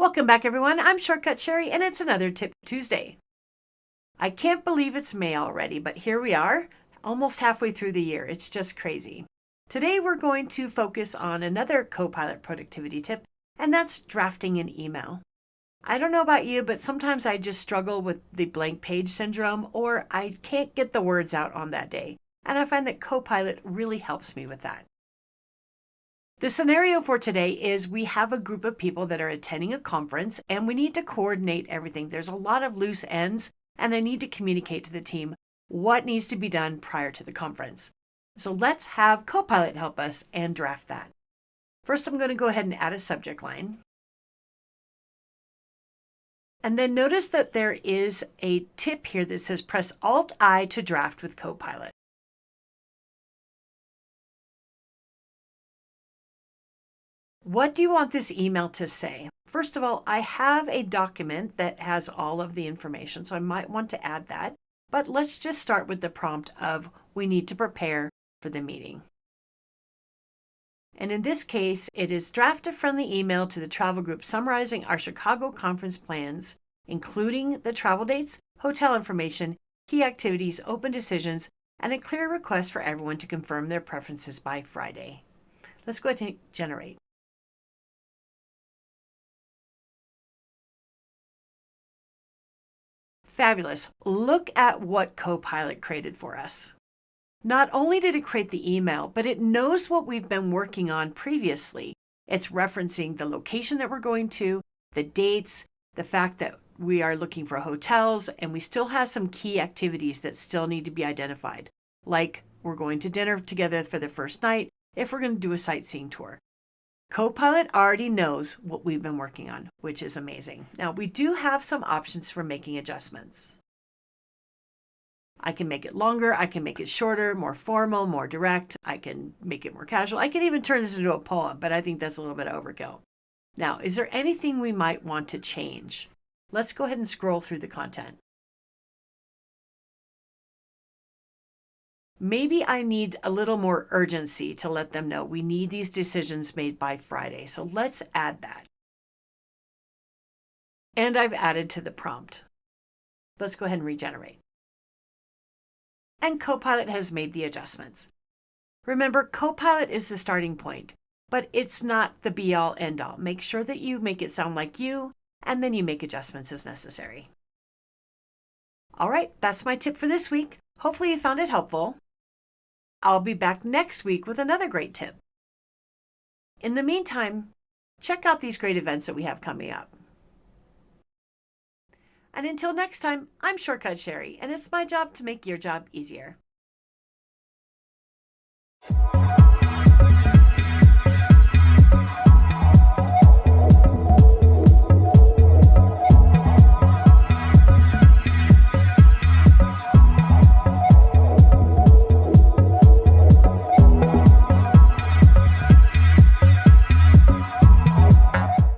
Welcome back, everyone. I'm Shortcut Shari, and it's another Tip Tuesday. I can't believe it's May already, but here we are, almost halfway through the year. It's just crazy. Today, we're going to focus on another Copilot productivity tip, and that's drafting an email. I don't know about you, but sometimes I just struggle with the blank page syndrome, or I can't get the words out on that day. And I find that Copilot really helps me with that. The scenario for today is we have a group of people that are attending a conference and we need to coordinate everything. There's a lot of loose ends and I need to communicate to the team what needs to be done prior to the conference. So let's have Copilot help us and draft that. First, I'm going to go ahead and add a subject line. And then notice that there is a tip here that says press Alt-I to draft with Copilot. What do you want this email to say? First of all, I have a document that has all of the information, so I might want to add that. But let's just start with the prompt of we need to prepare for the meeting. And in this case, it is draft a friendly email to the travel group summarizing our Chicago conference plans, including the travel dates, hotel information, key activities, open decisions, and a clear request for everyone to confirm their preferences by Friday. Let's go ahead and generate. Fabulous. Look at what Copilot created for us. Not only did it create the email, but it knows what we've been working on previously. It's referencing the location that we're going to, the dates, the fact that we are looking for hotels, and we still have some key activities that still need to be identified, like we're going to dinner together for the first night if we're going to do a sightseeing tour. Copilot already knows what we've been working on, which is amazing. Now, we do have some options for making adjustments. I can make it longer, I can make it shorter, more formal, more direct, I can make it more casual. I can even turn this into a poem, but I think that's a little bit overkill. Now, is there anything we might want to change? Let's go ahead and scroll through the content. Maybe I need a little more urgency to let them know we need these decisions made by Friday. So let's add that. And I've added to the prompt. Let's go ahead and regenerate. And Copilot has made the adjustments. Remember, Copilot is the starting point, but it's not the be-all, end-all. Make sure that you make it sound like you, and then you make adjustments as necessary. All right, that's my tip for this week. Hopefully you found it helpful. I'll be back next week with another great tip. In the meantime, check out these great events that we have coming up. And until next time, I'm Shortcut Shari, and it's my job to make your job easier.